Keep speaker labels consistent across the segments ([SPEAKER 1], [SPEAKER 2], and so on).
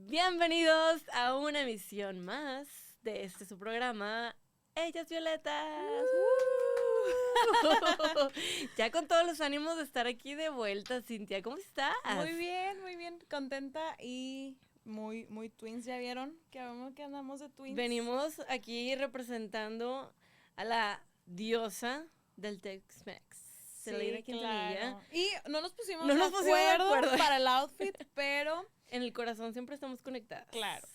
[SPEAKER 1] Bienvenidos a una emisión más de su programa, Ellas Violetas. Ya con todos los ánimos de estar aquí de vuelta, Cintia, ¿cómo estás?
[SPEAKER 2] Muy bien, contenta y muy twins, ¿ya vieron? Que andamos de twins.
[SPEAKER 1] Venimos aquí representando a la diosa del Tex-Mex, Selena Quintanilla.
[SPEAKER 2] Claro. Y no nos pusimos
[SPEAKER 1] de
[SPEAKER 2] de acuerdo para el outfit, pero
[SPEAKER 1] en el corazón siempre estamos conectadas.
[SPEAKER 2] claro.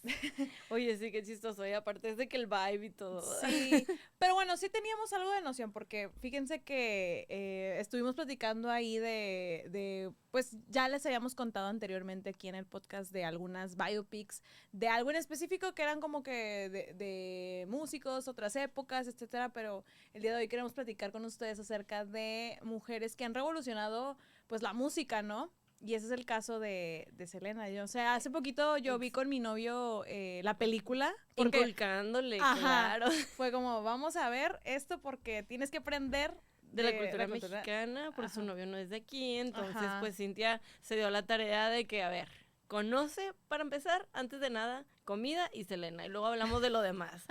[SPEAKER 1] Oye, sí, qué chistoso. Y aparte es de que el vibe y todo.
[SPEAKER 2] Sí, pero bueno, sí teníamos algo de noción, porque fíjense que estuvimos platicando ahí pues ya les habíamos contado anteriormente aquí en el podcast de algunas biopics, de algo en específico que eran como que de músicos, otras épocas, etcétera, pero el día de hoy queremos platicar con ustedes acerca de mujeres que han revolucionado pues la música, ¿no? Y ese es el caso de Selena. O sea, hace poquito yo vi con mi novio la película.
[SPEAKER 1] Porque, inculcándole, claro.
[SPEAKER 2] Fue como, vamos a ver esto porque tienes que aprender
[SPEAKER 1] de la cultura mexicana, por su novio no es de aquí. Entonces, pues Cintia se dio la tarea de que, a ver, conoce, para empezar, antes de nada, comida y Selena. Y luego hablamos de lo demás.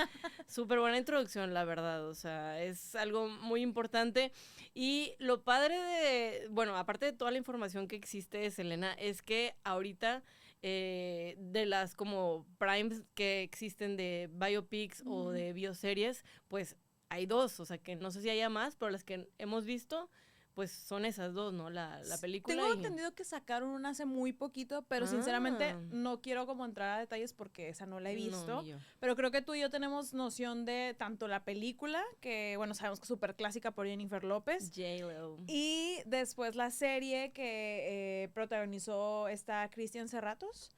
[SPEAKER 1] Súper buena introducción, la verdad. O sea, es algo muy importante. Y lo padre bueno, aparte de toda la información que existe de Selena, es que ahorita de las como primes que existen de biopics o de bioseries, pues hay dos. O sea, que no sé si haya más, pero las que hemos visto pues son esas dos, ¿no? La película.
[SPEAKER 2] Tengo entendido que sacaron una hace muy poquito, pero sinceramente no quiero como entrar a detalles porque esa no la he visto. No, pero creo que tú y yo tenemos noción de tanto la película, que bueno, sabemos que es súper clásica por Jennifer López.
[SPEAKER 1] J-Lo.
[SPEAKER 2] Y después la serie que protagonizó esta Cristian Serratos.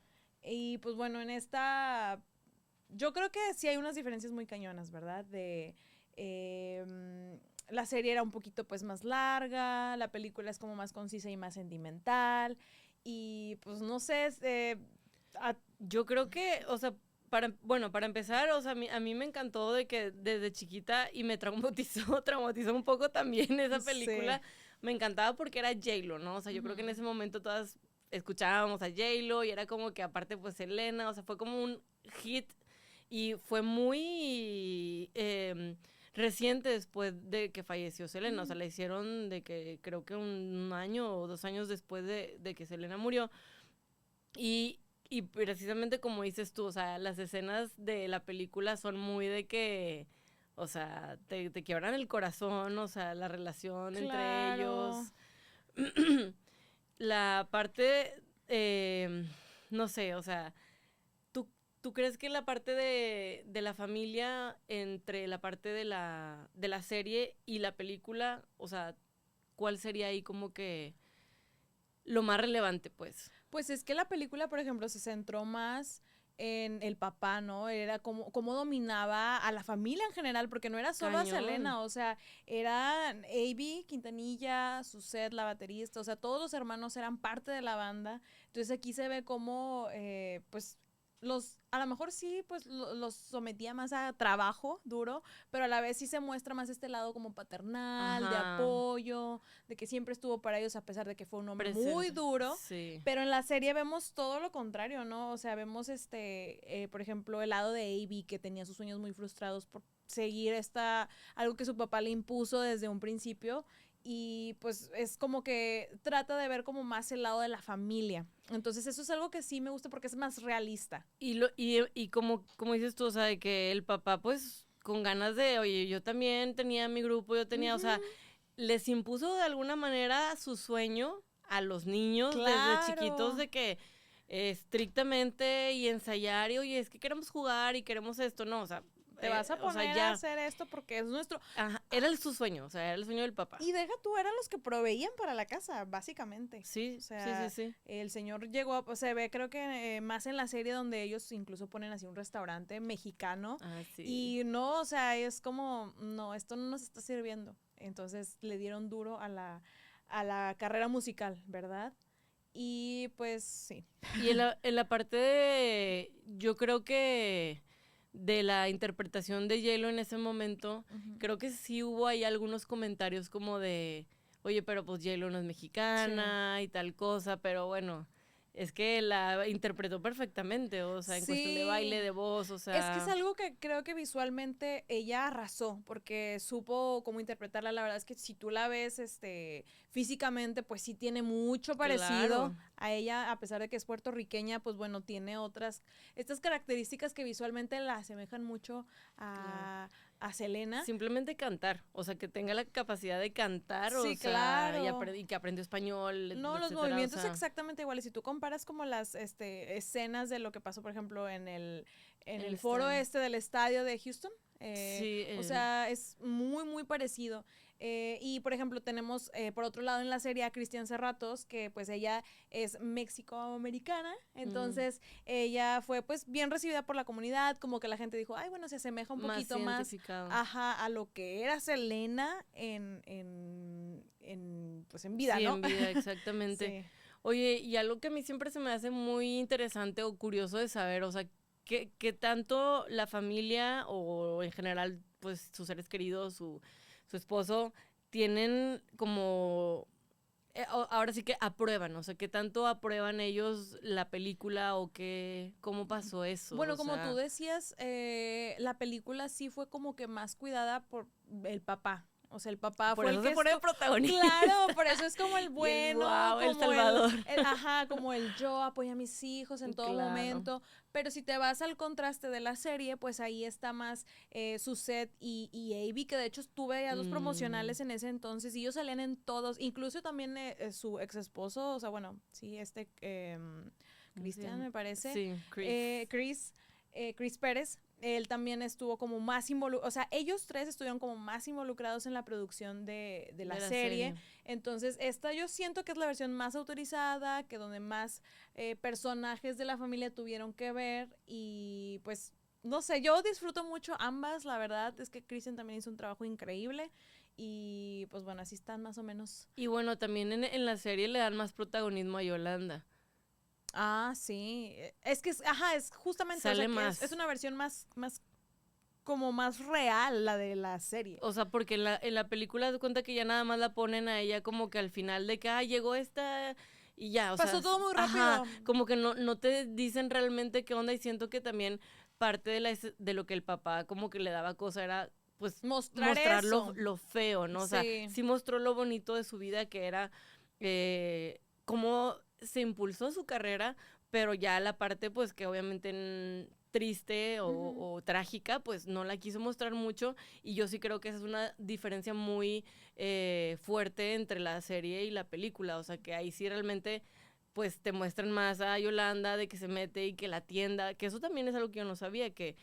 [SPEAKER 2] Y pues bueno, en esta yo creo que sí hay unas diferencias muy cañonas, ¿verdad? La serie era un poquito pues más larga, la película es como más concisa y más sentimental y pues no sé,
[SPEAKER 1] yo creo que, o sea, para empezar, o sea, a mí me encantó de que desde chiquita y me traumatizó un poco también esa película. Sí. Me encantaba porque era J-Lo, ¿no? O sea, yo creo que en ese momento todas escuchábamos a J-Lo y era como que aparte pues Selena, o sea, fue como un hit y fue muy reciente después de que falleció Selena. O sea, la hicieron de que creo que un año o 2 años después de que Selena murió. Y precisamente como dices tú, o sea, las escenas de la película son muy de que, o sea, te quiebran el corazón, o sea, la relación entre ellos. La parte, no sé, o sea, ¿tú crees que la parte de la familia entre la parte de la serie y la película, o sea, cuál sería ahí como que lo más relevante, pues?
[SPEAKER 2] Pues es que la película, por ejemplo, se centró más en el papá, ¿no? Era cómo dominaba a la familia en general, porque no era solo a Selena, o sea, eran Abby, Quintanilla, Suzette, la baterista, o sea, todos los hermanos eran parte de la banda. Entonces aquí se ve cómo, pues, a lo mejor sí, pues los sometía más a trabajo duro, pero a la vez sí se muestra más este lado como paternal, de apoyo, de que siempre estuvo para ellos a pesar de que fue un hombre muy duro.
[SPEAKER 1] Sí.
[SPEAKER 2] Pero en la serie vemos todo lo contrario, ¿no? O sea, vemos por ejemplo, el lado de Abby, que tenía sus sueños muy frustrados por seguir algo que su papá le impuso desde un principio. Y pues es como que trata de ver como más el lado de la familia. Entonces eso es algo que sí me gusta porque es más realista.
[SPEAKER 1] Y como dices tú, o sea, de que el papá pues con ganas de, oye, yo también tenía mi grupo, yo tenía, o sea, les impuso de alguna manera su sueño a los niños desde chiquitos de que estrictamente y ensayar y oye, es que queremos jugar y queremos esto, no, o sea,
[SPEAKER 2] te vas a poner a hacer esto porque es nuestro...
[SPEAKER 1] Ajá, era su sueño, o sea, era el sueño del papá.
[SPEAKER 2] Y deja tú, eran los que proveían para la casa, básicamente.
[SPEAKER 1] Sí,
[SPEAKER 2] o sea,
[SPEAKER 1] sí.
[SPEAKER 2] El señor llegó, se ve creo que más en la serie donde ellos incluso ponen así un restaurante mexicano.
[SPEAKER 1] Sí.
[SPEAKER 2] Y no, o sea, es como, no, esto no nos está sirviendo. Entonces le dieron duro a la carrera musical, ¿verdad? Y pues sí.
[SPEAKER 1] Y en la parte de, yo creo que de la interpretación de J-Lo en ese momento, creo que sí hubo ahí algunos comentarios como de, oye, pero pues J-Lo no es mexicana y tal cosa, pero bueno, es que la interpretó perfectamente, o sea, en cuestión de baile, de voz, o sea...
[SPEAKER 2] Es que es algo que creo que visualmente ella arrasó, porque supo cómo interpretarla. La verdad es que si tú la ves físicamente, pues sí tiene mucho parecido a ella, a pesar de que es puertorriqueña, pues bueno, tiene estas características que visualmente la asemejan mucho a Selena.
[SPEAKER 1] Simplemente cantar, o sea, que tenga la capacidad de cantar,
[SPEAKER 2] sí,
[SPEAKER 1] o sea,
[SPEAKER 2] claro.
[SPEAKER 1] y que aprendió español,
[SPEAKER 2] No, los
[SPEAKER 1] etcétera,
[SPEAKER 2] movimientos
[SPEAKER 1] o sea,
[SPEAKER 2] exactamente iguales. Si tú comparas como las escenas de lo que pasó, por ejemplo, en el foro
[SPEAKER 1] estadio.
[SPEAKER 2] del estadio de Houston,
[SPEAKER 1] Sí,
[SPEAKER 2] o sea, es muy, muy parecido. Y, por ejemplo, tenemos, por otro lado, en la serie a Cristian Serratos, que pues ella es mexicoamericana, entonces ella fue pues bien recibida por la comunidad, como que la gente dijo, ay, bueno, se asemeja un poquito más a lo que era Selena pues en vida,
[SPEAKER 1] sí,
[SPEAKER 2] ¿no?
[SPEAKER 1] en vida, exactamente.
[SPEAKER 2] Sí.
[SPEAKER 1] Oye, y algo que a mí siempre se me hace muy interesante o curioso de saber, o sea, que tanto la familia o en general, pues sus seres queridos, su esposo, tienen como, ahora sí que aprueban, o sea, que tanto aprueban ellos la película o que, cómo pasó eso,
[SPEAKER 2] Bueno,
[SPEAKER 1] o
[SPEAKER 2] como tú
[SPEAKER 1] sea...
[SPEAKER 2] decías, la película sí fue como que más cuidada por el papá. O sea, el papá
[SPEAKER 1] Por
[SPEAKER 2] fue
[SPEAKER 1] eso
[SPEAKER 2] el que
[SPEAKER 1] se pone de protagonista.
[SPEAKER 2] Claro, por eso es como el
[SPEAKER 1] Y el
[SPEAKER 2] bueno,
[SPEAKER 1] wow, el
[SPEAKER 2] como
[SPEAKER 1] Salvador.
[SPEAKER 2] ajá, como el yo apoyo a mis hijos en todo
[SPEAKER 1] Claro.
[SPEAKER 2] momento. Pero si te vas al contraste de la serie, pues ahí está más Suzette y Abby, que de hecho tuve ya dos promocionales en ese entonces y ellos salían en todos, incluso también su ex esposo, o sea, bueno, sí, Cristian me parece.
[SPEAKER 1] Sí,
[SPEAKER 2] Chris Pérez, él también estuvo como más involucrado, o sea, ellos tres estuvieron como más involucrados en la producción de la serie. Entonces, esta yo siento que es la versión más autorizada, que donde más personajes de la familia tuvieron que ver y pues, no sé, yo disfruto mucho ambas, la verdad es que Christian también hizo un trabajo increíble y pues bueno, así están más o menos.
[SPEAKER 1] Y bueno, también en la serie le dan más protagonismo a Yolanda.
[SPEAKER 2] Ah, sí. Es que, es justamente,
[SPEAKER 1] Sale
[SPEAKER 2] o sea, que
[SPEAKER 1] más.
[SPEAKER 2] es una versión más como más real la de la serie.
[SPEAKER 1] O sea, porque en la película se cuenta que ya nada más la ponen a ella como que al final de que, llegó esta y ya, o
[SPEAKER 2] Pasó
[SPEAKER 1] sea,
[SPEAKER 2] todo muy rápido.
[SPEAKER 1] como que no te dicen realmente qué onda y siento que también parte de lo que el papá como que le daba cosa era pues mostrar lo feo, ¿no? O sea, sí mostró lo bonito de su vida que era cómo se impulsó su carrera, pero ya la parte pues que obviamente triste o trágica, pues no la quiso mostrar mucho y yo sí creo que esa es una diferencia muy fuerte entre la serie y la película, o sea que ahí sí realmente pues te muestran más a Yolanda de que se mete y que la tienda, que eso también es algo que yo no sabía, que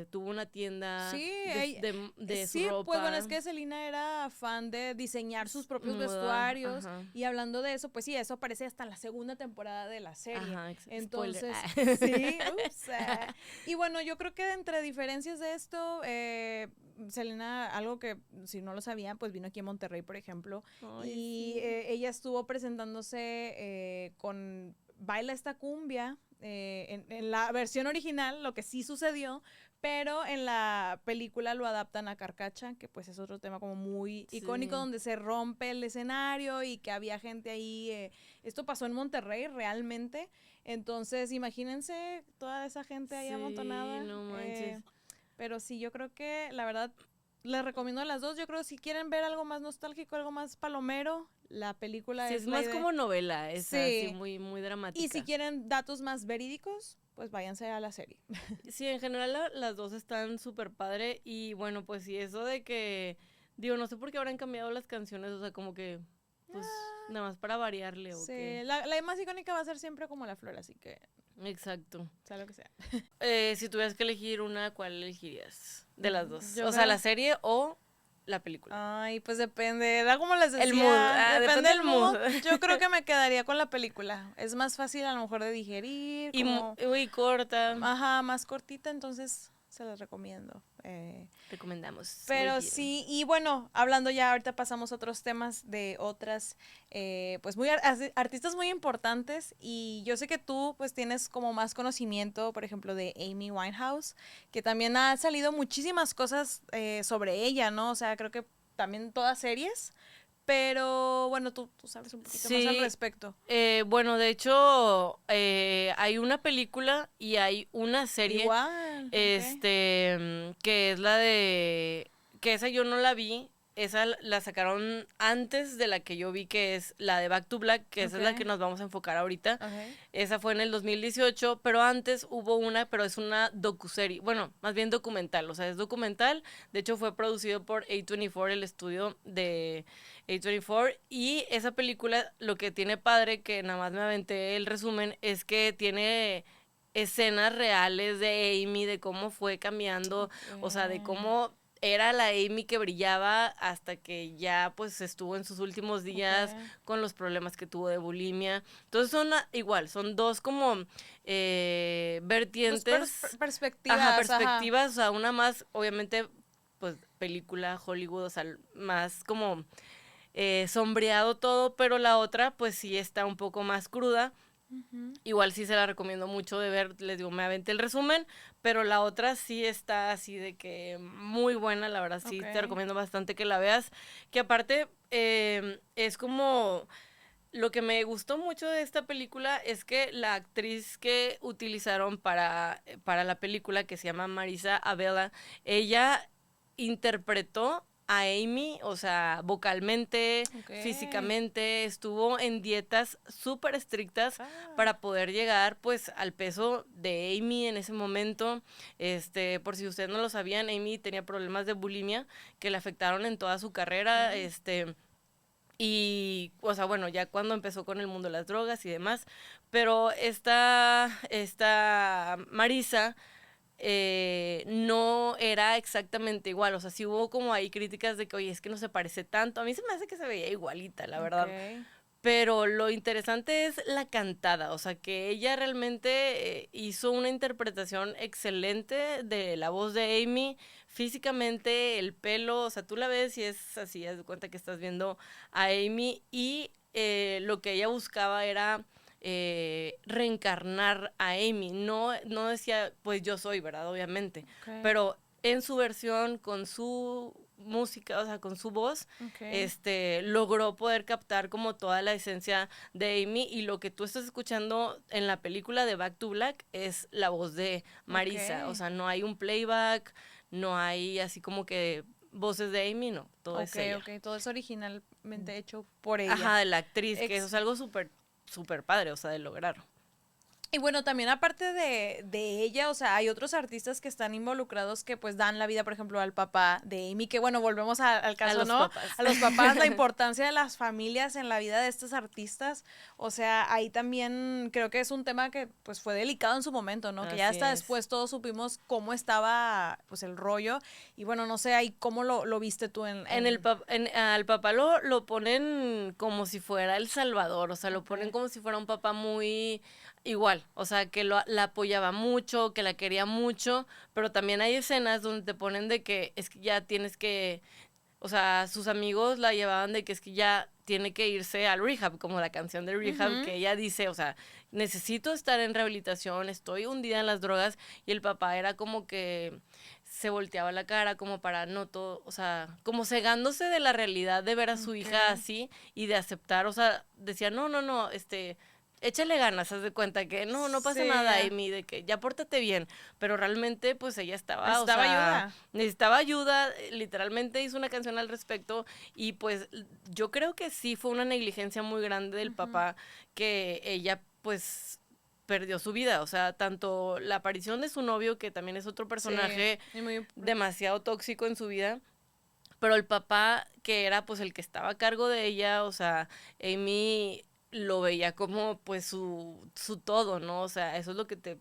[SPEAKER 1] tuvo una tienda de su ropa.
[SPEAKER 2] Pues bueno, es que Selena era fan de diseñar sus propios vestuarios y hablando de eso, pues sí, eso aparece hasta en la segunda temporada de la serie. Entonces, sí, y bueno, yo creo que entre diferencias de esto, Selena, algo que si no lo sabían, pues vino aquí a Monterrey, por ejemplo, y ella estuvo presentándose con Baila esta cumbia en la versión original, lo que sí sucedió, pero en la película lo adaptan a Carcacha, que pues es otro tema como muy icónico, donde se rompe el escenario y que había gente ahí. Esto pasó en Monterrey realmente, entonces imagínense toda esa gente ahí amontonada.
[SPEAKER 1] No manches.
[SPEAKER 2] Pero sí, yo creo que la verdad les recomiendo a las dos. Yo creo que si quieren ver algo más nostálgico, algo más palomero, la película
[SPEAKER 1] es más como novela, sí, muy, muy dramática.
[SPEAKER 2] Y si quieren datos más verídicos, pues váyanse a la serie.
[SPEAKER 1] Sí, en general las dos están súper padre y bueno, pues sí, eso de que, digo, no sé por qué habrán cambiado las canciones, o sea, como que, pues, nada más para variarle.
[SPEAKER 2] Sí,
[SPEAKER 1] ¿o qué?
[SPEAKER 2] La más icónica va a ser siempre como La Flor, así que...
[SPEAKER 1] Exacto.
[SPEAKER 2] Sea lo que sea.
[SPEAKER 1] Si tuvieras que elegir una, ¿cuál elegirías? De las dos. Sea, la serie o la película.
[SPEAKER 2] Ay, pues depende. Era como les decía.
[SPEAKER 1] El mood.
[SPEAKER 2] Depende del mood. Yo creo que me quedaría con la película. Es más fácil a lo mejor de digerir.
[SPEAKER 1] Y muy corta.
[SPEAKER 2] Ajá, más cortita, entonces se las recomiendo.
[SPEAKER 1] Recomendamos.
[SPEAKER 2] Pero sí, y bueno, hablando ya, ahorita pasamos a otros temas de otras, pues muy artistas muy importantes y yo sé que tú pues tienes como más conocimiento, por ejemplo, de Amy Winehouse, que también ha salido muchísimas cosas sobre ella, ¿no? O sea, creo que también todas series, Pero bueno, tú sabes un poquito más al respecto.
[SPEAKER 1] Bueno, de hecho, hay una película y hay una serie.
[SPEAKER 2] Igual.
[SPEAKER 1] Que es la de... Que esa yo no la vi. Esa la sacaron antes de la que yo vi, que es la de Back to Black, que esa es la que nos vamos a enfocar ahorita. Esa fue en el 2018, pero antes hubo una, pero es una docuserie, bueno, más bien documental, o sea, es documental. De hecho, fue producido por A24, el estudio de A24, y esa película, lo que tiene padre, que nada más me aventé el resumen, es que tiene escenas reales de Amy, de cómo fue cambiando, o sea, de cómo era la Amy que brillaba hasta que ya pues estuvo en sus últimos días con los problemas que tuvo de bulimia. Entonces igual, son dos como vertientes.
[SPEAKER 2] Pues perspectivas.
[SPEAKER 1] Ajá, perspectivas, o sea, una más, obviamente, pues película, Hollywood, o sea, más como sombreado todo, pero la otra pues sí está un poco más cruda. Igual sí se la recomiendo mucho de ver, les digo, me aventé el resumen, pero la otra sí está así de que muy buena, la verdad sí te recomiendo bastante que la veas, que aparte es como... Lo que me gustó mucho de esta película es que la actriz que utilizaron para la película, que se llama Marisa Abela, ella interpretó a Amy, o sea, vocalmente, físicamente, estuvo en dietas súper estrictas para poder llegar, pues, al peso de Amy en ese momento. Por si ustedes no lo sabían, Amy tenía problemas de bulimia que le afectaron en toda su carrera, y, o sea, bueno, ya cuando empezó con el mundo de las drogas y demás, pero esta Marisa no era exactamente igual, o sea, sí hubo como ahí críticas de que, oye, es que no se parece tanto, a mí se me hace que se veía igualita, la verdad. Pero lo interesante es la cantada, o sea, que ella realmente hizo una interpretación excelente de la voz de Amy, físicamente, el pelo, o sea, tú la ves y es así, haz de cuenta que estás viendo a Amy, y lo que ella buscaba era reencarnar a Amy, no decía, pues yo soy, ¿verdad? Obviamente, pero en su versión, con su música, o sea, con su voz, logró poder captar como toda la esencia de Amy, y lo que tú estás escuchando en la película de Back to Black es la voz de Marisa, o sea, no hay un playback, no hay así como que voces de Amy, no, todo es ella.
[SPEAKER 2] Todo es originalmente hecho por ella.
[SPEAKER 1] Ajá, de la actriz, que eso es algo súper padre, o sea, de lograr.
[SPEAKER 2] Y bueno, también aparte de ella, o sea, hay otros artistas que están involucrados que pues dan la vida, por ejemplo, al papá de Amy, que bueno, volvemos al caso, ¿no? A los papás, la importancia de las familias en la vida de estos artistas, o sea, ahí también creo que es un tema que pues fue delicado en su momento, ¿no? Que ya hasta después todos supimos cómo estaba pues el rollo, y bueno, no sé, ahí cómo lo viste tú
[SPEAKER 1] al papá lo ponen como si fuera El Salvador, o sea, lo ponen como si fuera un papá muy... igual, o sea, que la apoyaba mucho, que la quería mucho, pero también hay escenas donde te ponen de que es que ya tienes que, o sea, sus amigos la llevaban de que es que ya tiene que irse al rehab, como la canción de rehab, que ella dice, o sea, necesito estar en rehabilitación, estoy hundida en las drogas, y el papá era como que se volteaba la cara como para no todo, o sea, como cegándose de la realidad de ver a su hija así y de aceptar, o sea, decía, no, échale ganas, haz de cuenta que no pasa nada, Amy, de que ya pórtate bien, pero realmente pues ella necesitaba ayuda, literalmente hizo una canción al respecto, y pues yo creo que sí fue una negligencia muy grande del papá, que ella pues perdió su vida, o sea, tanto la aparición de su novio, que también es otro personaje demasiado tóxico en su vida, pero el papá, que era pues el que estaba a cargo de ella, o sea, Amy lo veía como pues su todo, ¿no? O sea, eso es lo que te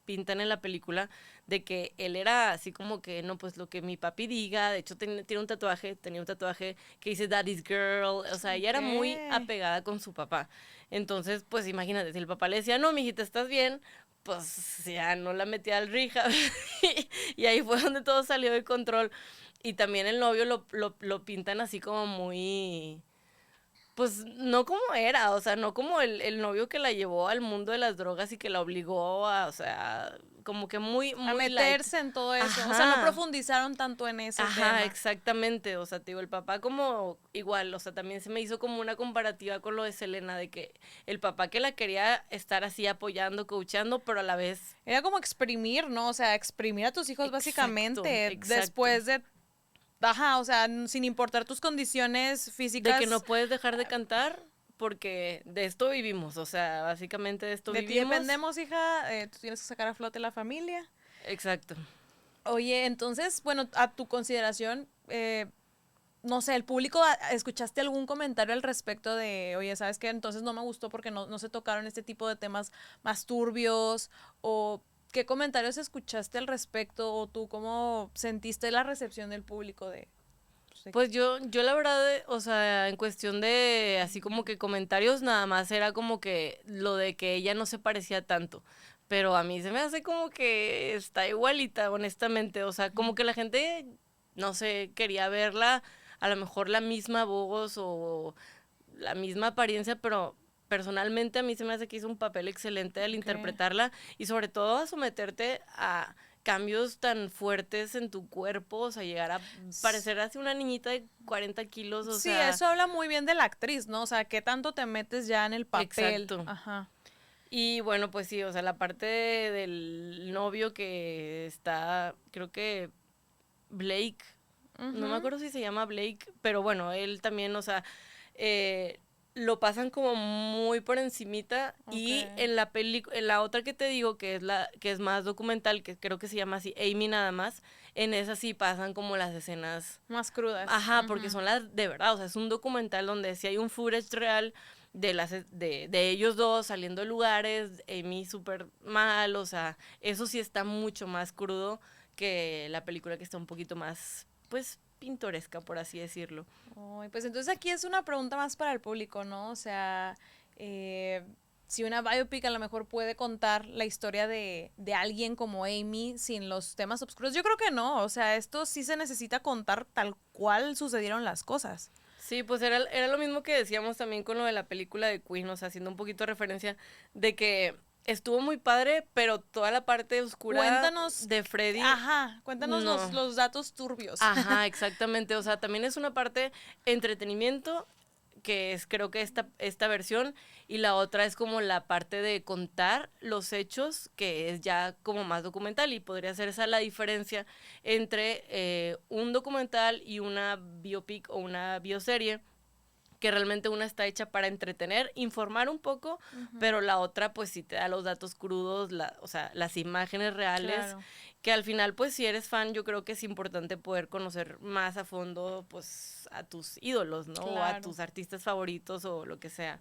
[SPEAKER 1] pintan en la película, de que él era así como que, no, pues lo que mi papi diga. De hecho tenía un tatuaje que dice Daddy's Girl, o sea, ella era muy apegada con su papá. Entonces, pues imagínate, si el papá le decía, no, mijita, ¿estás bien?, pues ya no la metía al rehab. Y ahí fue donde todo salió de control. Y también el novio lo pintan así como muy... pues no como era, o sea, no como el novio que la llevó al mundo de las drogas y que la obligó a, o sea, como que muy, muy
[SPEAKER 2] a meterse
[SPEAKER 1] light.
[SPEAKER 2] en todo eso.
[SPEAKER 1] Ajá.
[SPEAKER 2] O sea, no profundizaron tanto en ese tema.
[SPEAKER 1] Ajá, exactamente. O sea, te digo, el papá como igual, o sea, también se me hizo como una comparativa con lo de Selena, de que el papá que la quería estar así apoyando, coachando, pero a la vez...
[SPEAKER 2] Era como exprimir, ¿no? O sea, exprimir a tus hijos básicamente
[SPEAKER 1] exacto.
[SPEAKER 2] después de... Ajá, o sea, sin importar tus condiciones físicas.
[SPEAKER 1] De que no puedes dejar de cantar porque de esto vivimos, o sea, básicamente de esto
[SPEAKER 2] De
[SPEAKER 1] vivimos.
[SPEAKER 2] ti dependemos, hija, tú tienes que sacar a flote la familia.
[SPEAKER 1] Exacto.
[SPEAKER 2] Oye, entonces, bueno, a tu consideración, no sé, el público, ¿escuchaste algún comentario al respecto de, oye, ¿sabes qué? Entonces no me gustó porque no se tocaron este tipo de temas más turbios? ¿O qué comentarios escuchaste al respecto? ¿O tú cómo sentiste la recepción del público de...
[SPEAKER 1] Pues yo la verdad, o sea, en cuestión de así como que comentarios, nada más era como que lo de que ella no se parecía tanto. Pero a mí se me hace como que está igualita, honestamente. O sea, como que la gente, no sé, quería verla, a lo mejor la misma voz o la misma apariencia, pero personalmente a mí se me hace que hizo un papel excelente al interpretarla y sobre todo a someterte a cambios tan fuertes en tu cuerpo, o sea, llegar a parecer así una niñita de 40 kilos, o sea...
[SPEAKER 2] Sí, eso habla muy bien de la actriz, ¿no? O sea, ¿qué tanto te metes ya en el papel?
[SPEAKER 1] Exacto.
[SPEAKER 2] Ajá.
[SPEAKER 1] Y bueno, pues sí, o sea, la parte del novio que está, creo que Blake, no me acuerdo si se llama Blake, pero bueno, él también, o sea, lo pasan como muy por encimita. Y en la en la otra que te digo, que es la que es más documental, que creo que se llama así Amy nada más, en esa sí pasan como las escenas
[SPEAKER 2] más crudas.
[SPEAKER 1] Ajá, porque son las de verdad, o sea, es un documental donde sí hay un footage real de de ellos dos saliendo de lugares, Amy súper mal, o sea, eso sí está mucho más crudo que la película, que está un poquito más, pues, pintoresca, por así decirlo.
[SPEAKER 2] Oh, pues entonces aquí es una pregunta más para el público, ¿no? O sea, si una biopic a lo mejor puede contar la historia de alguien como Amy sin los temas oscuros. Yo creo que no, o sea, esto sí se necesita contar tal cual sucedieron las cosas.
[SPEAKER 1] Sí, pues era lo mismo que decíamos también con lo de la película de Queen, o sea, haciendo un poquito de referencia de que estuvo muy padre, pero toda la parte oscura de Freddy...
[SPEAKER 2] Ajá, cuéntanos los datos turbios.
[SPEAKER 1] Ajá, exactamente, o sea, también es una parte entretenimiento, que es creo que esta versión, y la otra es como la parte de contar los hechos, que es ya como más documental, y podría ser esa la diferencia entre un documental y una biopic o una bioserie, que realmente una está hecha para entretener, informar un poco, pero la otra pues sí te da los datos crudos, o sea, las imágenes reales, claro. Que al final pues si eres fan yo creo que es importante poder conocer más a fondo pues a tus ídolos, ¿no? Claro. O a tus artistas favoritos o lo que sea.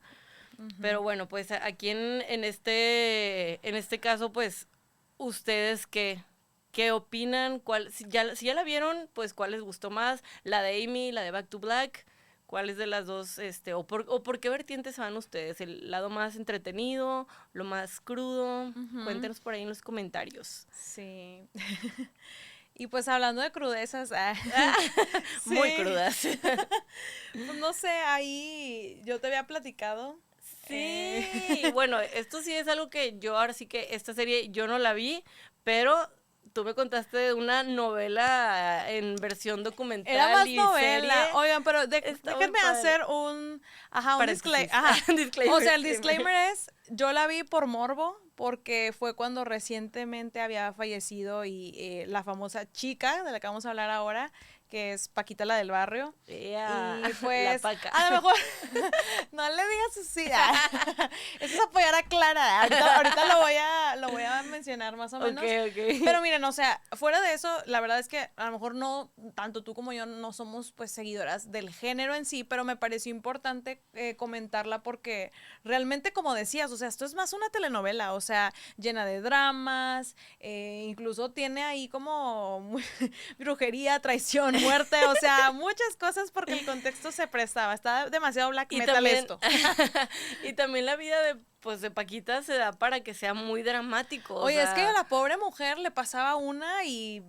[SPEAKER 1] Pero bueno, pues aquí en este caso pues ustedes ¿qué opinan? Si ya la vieron, pues ¿cuál les gustó más? ¿La de Amy, la de Back to Black? ¿Cuáles de las dos, o por qué vertientes van ustedes? ¿El lado más entretenido, lo más crudo? Cuéntenos por ahí en los comentarios.
[SPEAKER 2] Sí. Y pues hablando de crudezas,
[SPEAKER 1] muy crudas.
[SPEAKER 2] Pues no sé, ahí yo te había platicado.
[SPEAKER 1] Sí, bueno, esto sí es algo que yo ahora sí que esta serie yo no la vi, pero... Tú me contaste de una novela en versión documental.
[SPEAKER 2] Era más
[SPEAKER 1] y
[SPEAKER 2] novela.
[SPEAKER 1] Serie.
[SPEAKER 2] Oigan, pero déjenme hacer un disclaimer.
[SPEAKER 1] disclaimer.
[SPEAKER 2] O sea, el disclaimer es, yo la vi por morbo, porque fue cuando recientemente había fallecido y la famosa chica de la que vamos a hablar ahora, que es Paquita la del barrio.
[SPEAKER 1] Yeah,
[SPEAKER 2] y pues,
[SPEAKER 1] la Paca.
[SPEAKER 2] a lo mejor, no le digas así. Eso es apoyar a Clara. Ahorita lo voy a mencionar más o menos.
[SPEAKER 1] Okay.
[SPEAKER 2] Pero miren, o sea, fuera de eso, la verdad es que a lo mejor no, tanto tú como yo no somos pues seguidoras del género en sí, pero me pareció importante comentarla porque realmente, como decías, o sea, esto es más una telenovela, o sea, llena de dramas, incluso tiene ahí como brujería, traición, muerte, o sea, muchas cosas porque el contexto se prestaba, está demasiado black metal también, esto.
[SPEAKER 1] Y también la vida de Paquita se da para que sea muy dramático.
[SPEAKER 2] Oye, es que a la pobre mujer le pasaba una y,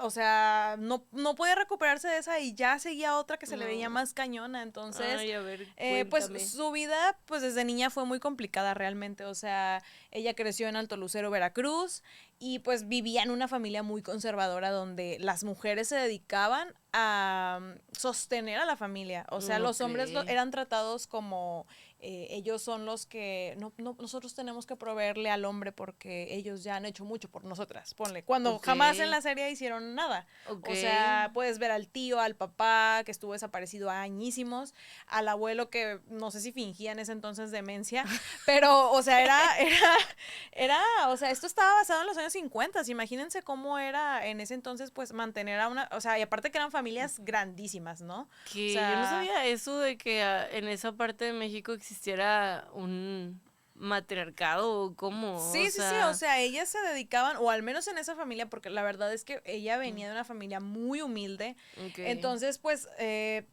[SPEAKER 2] o sea, no podía recuperarse de esa y ya seguía otra que se le veía más cañona, entonces,
[SPEAKER 1] ay, a ver,
[SPEAKER 2] pues su vida, pues desde niña fue muy complicada realmente, o sea, ella creció en Alto Lucero, Veracruz, y pues vivía en una familia muy conservadora donde las mujeres se dedicaban a sostener a la familia. O sea, los hombres eran tratados como ellos son los que nosotros tenemos que proveerle al hombre porque ellos ya han hecho mucho por nosotras, ponle, cuando jamás en la serie hicieron nada. O sea, puedes ver al tío, al papá que estuvo desaparecido añísimos, al abuelo que no sé si fingía en ese entonces demencia, pero o sea, o sea, esto estaba basado en los años 50, imagínense cómo era en ese entonces pues mantener a una, o sea, y aparte que eran familias grandísimas, ¿no?
[SPEAKER 1] Que
[SPEAKER 2] o sea,
[SPEAKER 1] yo no sabía eso de que en esa parte de México existiera un matriarcado o cómo.
[SPEAKER 2] Sí, o sea, ellas se dedicaban, o al menos en esa familia, porque la verdad es que ella venía de una familia muy humilde, entonces pues,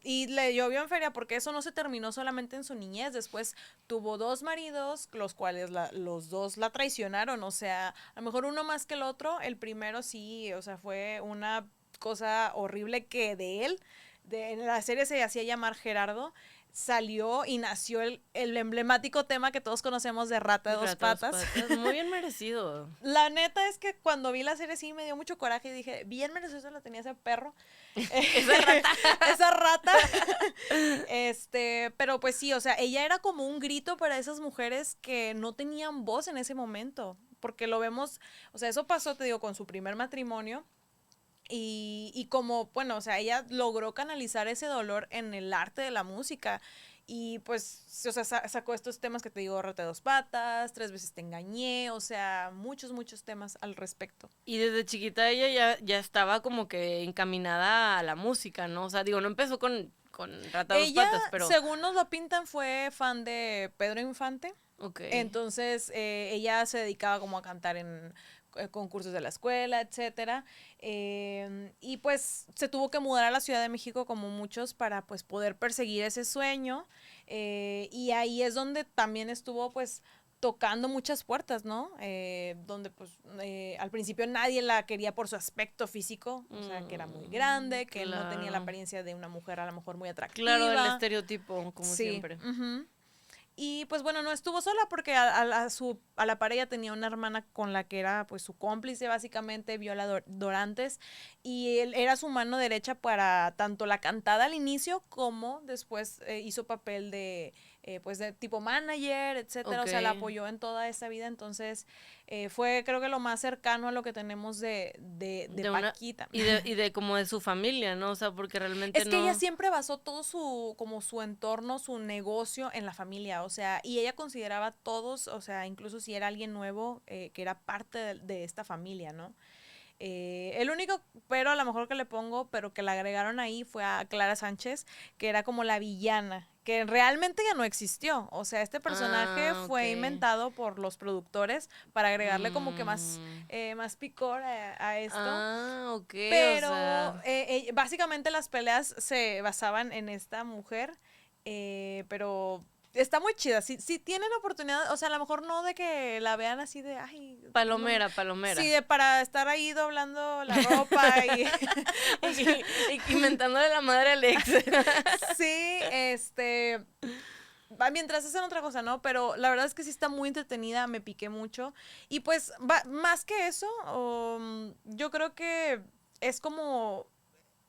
[SPEAKER 2] y le llovió en feria porque eso no se terminó solamente en su niñez, después tuvo 2 maridos, los cuales los 2 la traicionaron, o sea, a lo mejor uno más que el otro, el primero sí, o sea, fue una cosa horrible que de él, en la serie se hacía llamar Gerardo, salió y nació el emblemático tema que todos conocemos de Rata de dos patas.
[SPEAKER 1] Muy bien merecido.
[SPEAKER 2] La neta es que cuando vi la serie sí me dio mucho coraje y dije, bien merecido la tenía ese perro.
[SPEAKER 1] Esa rata.
[SPEAKER 2] Esa rata. Pero pues sí, o sea, ella era como un grito para esas mujeres que no tenían voz en ese momento. Porque lo vemos, o sea, eso pasó, te digo, con su primer matrimonio. Y como, bueno, o sea, ella logró canalizar ese dolor en el arte de la música. Y pues, o sea, sacó estos temas que te digo, Rata de dos patas, 3 veces te engañé, o sea, muchos temas al respecto.
[SPEAKER 1] Y desde chiquita ella ya estaba como que encaminada a la música, ¿no? O sea, digo, no empezó con Rata de dos patas, pero...
[SPEAKER 2] según nos lo pintan, fue fan de Pedro Infante. Entonces, ella se dedicaba como a cantar en concursos de la escuela, etcétera, y pues se tuvo que mudar a la Ciudad de México como muchos para pues poder perseguir ese sueño, y ahí es donde también estuvo pues tocando muchas puertas, ¿no? Donde pues al principio nadie la quería por su aspecto físico, o sea, que era muy grande, que no tenía la apariencia de una mujer a lo mejor muy atractiva.
[SPEAKER 1] Claro, el estereotipo, como siempre.
[SPEAKER 2] Y pues bueno, no estuvo sola porque a la par ella tenía una hermana con la que era pues su cómplice básicamente, Viola Dorantes, y él era su mano derecha para tanto la cantada al inicio como después hizo papel de pues de tipo manager, etcétera, o sea, la apoyó en toda esa vida, entonces fue creo que lo más cercano a lo que tenemos de Paquita.
[SPEAKER 1] Y de como de su familia, ¿no? O sea, porque realmente
[SPEAKER 2] es que ella siempre basó todo como su entorno, su negocio en la familia, o sea, y ella consideraba a todos, o sea, incluso si era alguien nuevo, que era parte de esta familia, ¿no? El único pero a lo mejor que le pongo, pero que la agregaron ahí fue a Clara Sánchez, que era como la villana, que realmente ya no existió. O sea, este personaje fue inventado por los productores para agregarle como que más picor a esto. Pero
[SPEAKER 1] o sea...
[SPEAKER 2] básicamente las peleas se basaban en esta mujer, pero... Está muy chida, si tienen oportunidad, o sea, a lo mejor no de que la vean así de, ay...
[SPEAKER 1] Palomera.
[SPEAKER 2] Sí, para estar ahí doblando la ropa y
[SPEAKER 1] inventándole la madre al ex.
[SPEAKER 2] Sí, mientras hacen otra cosa, ¿no? Pero la verdad es que sí está muy entretenida, me piqué mucho. Y pues, más que eso, yo creo que es como...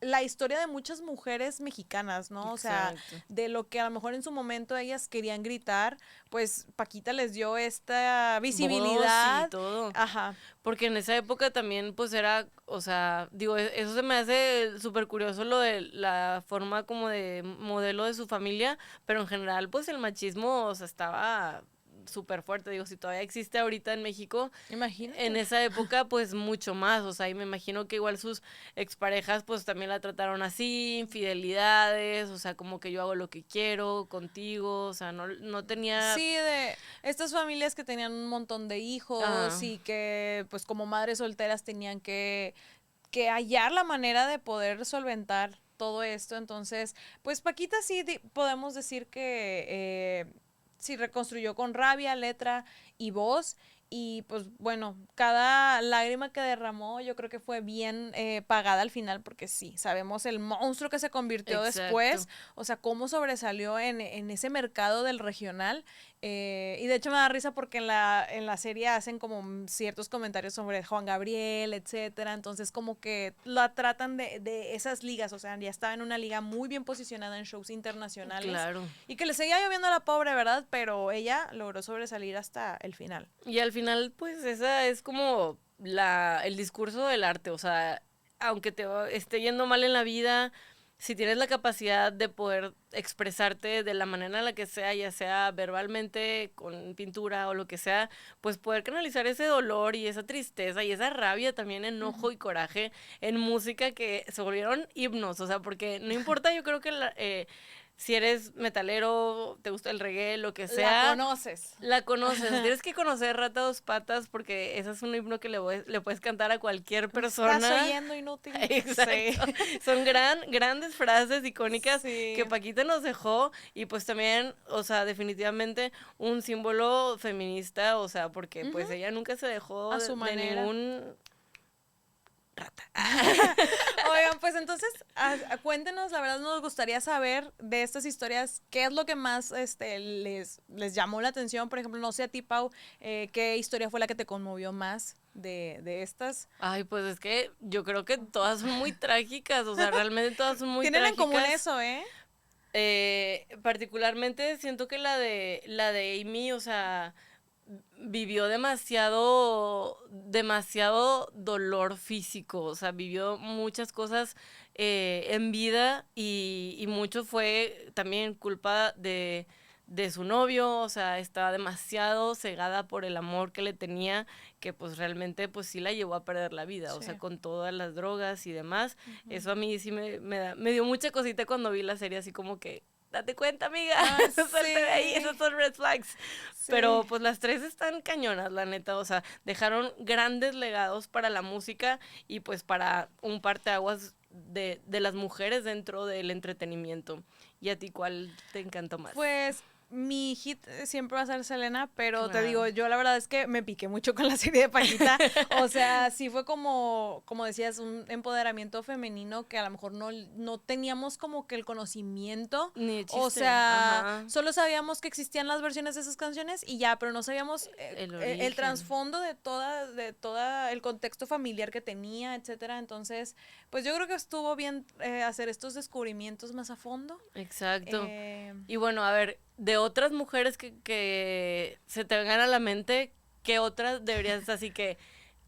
[SPEAKER 2] la historia de muchas mujeres mexicanas, ¿no? Exacto. O sea, de lo que a lo mejor en su momento ellas querían gritar, pues Paquita les dio esta visibilidad.
[SPEAKER 1] Voz y todo.
[SPEAKER 2] Ajá.
[SPEAKER 1] Porque en esa época también, pues era, o sea, digo, eso se me hace súper curioso lo de la forma como de modelo de su familia, pero en general, pues el machismo, o sea, estaba súper fuerte, digo, si todavía existe ahorita en México,
[SPEAKER 2] imagínate.
[SPEAKER 1] En esa época pues mucho más, o sea, y me imagino que igual sus exparejas pues también la trataron así, infidelidades, o sea, como que yo hago lo que quiero contigo, o sea, no tenía...
[SPEAKER 2] Sí, de estas familias que tenían un montón de hijos y que pues como madres solteras tenían que hallar la manera de poder solventar todo esto, entonces, pues Paquita sí podemos decir que... sí reconstruyó con rabia, letra y voz, Y pues bueno, cada lágrima que derramó yo creo que fue bien pagada al final, porque sí, sabemos el monstruo que se convirtió después, o sea, cómo sobresalió en ese mercado del regional. Y de hecho me da risa porque en la serie hacen como ciertos comentarios sobre Juan Gabriel, etcétera. Entonces como que la tratan de esas ligas, o sea, ya estaba en una liga muy bien posicionada en shows internacionales.
[SPEAKER 1] Claro.
[SPEAKER 2] Y que le seguía lloviendo a la pobre, ¿verdad? Pero ella logró sobresalir hasta el final.
[SPEAKER 1] Y al final, pues, esa es como el discurso del arte, o sea, aunque esté yendo mal en la vida, si tienes la capacidad de poder expresarte de la manera en la que sea, ya sea verbalmente, con pintura o lo que sea, pues poder canalizar ese dolor y esa tristeza y esa rabia, también enojo y coraje en música que se volvieron himnos, o sea, porque no importa, yo creo que si eres metalero, te gusta el reggae, lo que sea.
[SPEAKER 2] La conoces.
[SPEAKER 1] La conoces. Tienes que conocer Rata Dos Patas porque ese es un himno que le puedes cantar a cualquier persona.
[SPEAKER 2] Estás oyendo inútil.
[SPEAKER 1] Exacto. Sí. Son grandes frases icónicas que Paquita nos dejó y pues también, o sea, definitivamente un símbolo feminista, o sea, porque pues ella nunca se dejó de ningún... Rata.
[SPEAKER 2] Oigan, pues entonces cuéntenos, la verdad nos gustaría saber de estas historias, qué es lo que más les llamó la atención. Por ejemplo, no sé a ti, Pau, qué historia fue la que te conmovió más de estas.
[SPEAKER 1] Ay, pues es que yo creo que todas son muy trágicas, o sea, realmente todas son muy trágicas.
[SPEAKER 2] Tienen en común eso,
[SPEAKER 1] particularmente siento que la de Amy, o sea, vivió demasiado dolor físico, o sea, vivió muchas cosas en vida y mucho fue también culpa de su novio, o sea, estaba demasiado cegada por el amor que le tenía, que pues realmente pues sí la llevó a perder la vida, o sea, con todas las drogas y demás. Eso a mí sí me dio mucha cosita cuando vi la serie, así como que date cuenta, amiga, salte de ahí, esos son red flags. Sí. Pero pues las tres están cañonas, la neta, o sea, dejaron grandes legados para la música y pues para un parteaguas de las mujeres dentro del entretenimiento. ¿Y a ti cuál te encantó más?
[SPEAKER 2] Pues mi hit siempre va a ser Selena, pero te digo, yo la verdad es que me piqué mucho con la serie de Paquita. O sea, sí fue como decías, un empoderamiento femenino que a lo mejor no teníamos como que el conocimiento.
[SPEAKER 1] Ni de chiste.
[SPEAKER 2] O sea, solo sabíamos que existían las versiones de esas canciones y ya, pero no sabíamos el trasfondo de toda el contexto familiar que tenía, etcétera. Entonces, pues yo creo que estuvo bien hacer estos descubrimientos más a fondo.
[SPEAKER 1] Exacto. Y bueno, a ver, de otras mujeres que se te vengan a la mente, ¿qué otras deberías, así que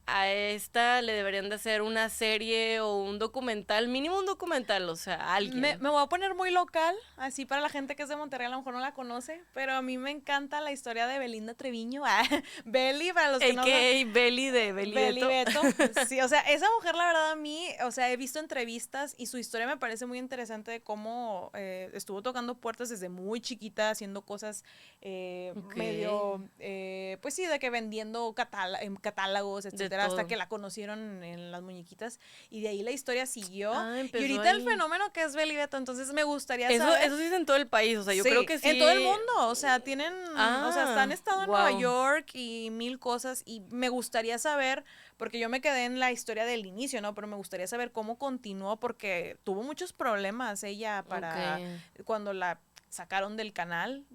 [SPEAKER 1] a esta le deberían de hacer una serie o un documental, mínimo un documental, o sea, alguien?
[SPEAKER 2] Me voy a poner muy local, así para la gente que es de Monterrey a lo mejor no la conoce, pero a mí me encanta la historia de Belinda Treviño, Beli, para los que no...
[SPEAKER 1] Beli de Beli
[SPEAKER 2] Beto. Sí, o sea, esa mujer la verdad a mí, o sea, he visto entrevistas y su historia me parece muy interesante de cómo estuvo tocando puertas desde muy chiquita, haciendo cosas medio, pues sí, de que vendiendo catálogos, etcétera, hasta que la conocieron en las muñequitas y de ahí la historia siguió. Y ahorita el fenómeno que es Beli Beto, entonces me gustaría saber.
[SPEAKER 1] Eso sí es en todo el país, o sea, yo creo que sí.
[SPEAKER 2] En todo el mundo, o sea, tienen, o sea, han estado en Nueva York y mil cosas y me gustaría saber, porque yo me quedé en la historia del inicio, ¿no? Pero me gustaría saber cómo continuó porque tuvo muchos problemas ella para cuando la sacaron del canal.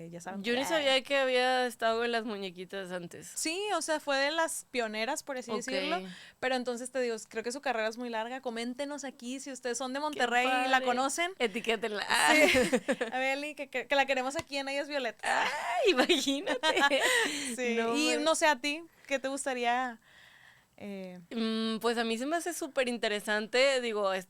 [SPEAKER 2] Ya saben.
[SPEAKER 1] Yo ni sabía que había estado en las muñequitas antes.
[SPEAKER 2] Sí, o sea, fue de las pioneras, por así decirlo. Pero entonces te digo, creo que su carrera es muy larga. Coméntenos aquí si ustedes son de Monterrey y la conocen.
[SPEAKER 1] Etiquétenla.
[SPEAKER 2] Sí. A Beli, que la queremos aquí en Ellas Violetas.
[SPEAKER 1] Ay, imagínate.
[SPEAKER 2] Sí. No, y no sé a ti, ¿qué te gustaría?
[SPEAKER 1] Pues a mí se me hace súper interesante, digo, es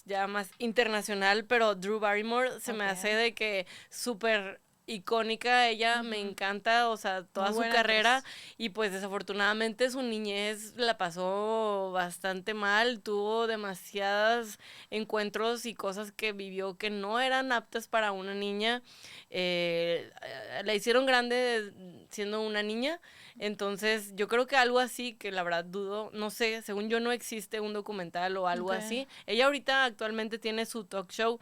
[SPEAKER 1] ya más internacional, pero Drew Barrymore se me hace de que súper icónica, ella me encanta, o sea, toda su carrera y pues desafortunadamente su niñez la pasó bastante mal, tuvo demasiados encuentros y cosas que vivió que no eran aptas para una niña, la hicieron grande siendo una niña, entonces yo creo que algo así, que la verdad dudo, no sé, según yo no existe un documental o algo así, ella ahorita actualmente tiene su talk show,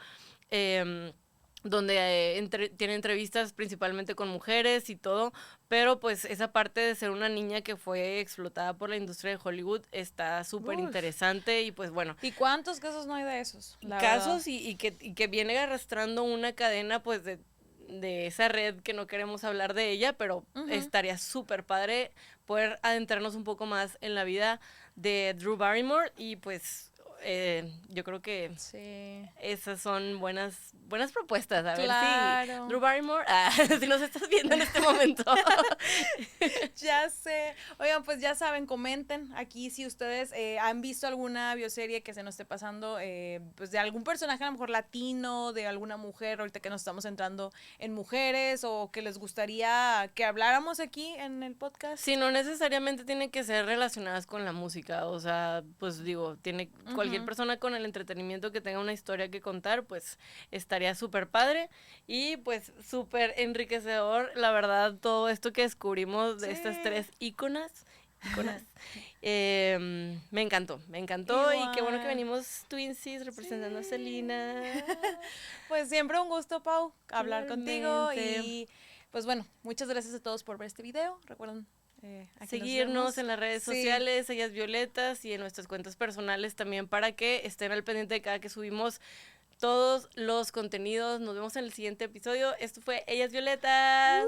[SPEAKER 1] donde tiene entrevistas principalmente con mujeres y todo, pero pues esa parte de ser una niña que fue explotada por la industria de Hollywood está súper interesante y pues bueno.
[SPEAKER 2] ¿Y cuántos casos no hay de esos?
[SPEAKER 1] Casos y que viene arrastrando una cadena pues de esa red que no queremos hablar de ella, pero estaría súper padre poder adentrarnos un poco más en la vida de Drew Barrymore y pues yo creo que esas son buenas propuestas. A ver si Drew Barrymore, si nos estás viendo en este momento.
[SPEAKER 2] Ya sé. Oigan, pues ya saben, comenten aquí si ustedes han visto alguna bioserie que se nos esté pasando, pues de algún personaje a lo mejor latino, de alguna mujer, ahorita que nos estamos entrando en mujeres, o que les gustaría que habláramos aquí en el podcast.
[SPEAKER 1] Sí, no necesariamente tiene que ser relacionadas con la música, o sea, pues digo, tiene cualquier persona con el entretenimiento que tenga una historia que contar, pues estaría súper padre y pues súper enriquecedor, la verdad, todo esto que descubrimos de estas tres íconas. Me encantó igual. Y qué bueno que venimos Twinsies representando a Selena.
[SPEAKER 2] Pues siempre un gusto, Pau, hablar contigo y pues bueno, muchas gracias a todos por ver este video, recuerden
[SPEAKER 1] seguirnos en las redes sociales, Ellas Violetas, y en nuestras cuentas personales también para que estén al pendiente de cada que subimos todos los contenidos. Nos vemos en el siguiente episodio. Esto fue Ellas Violetas.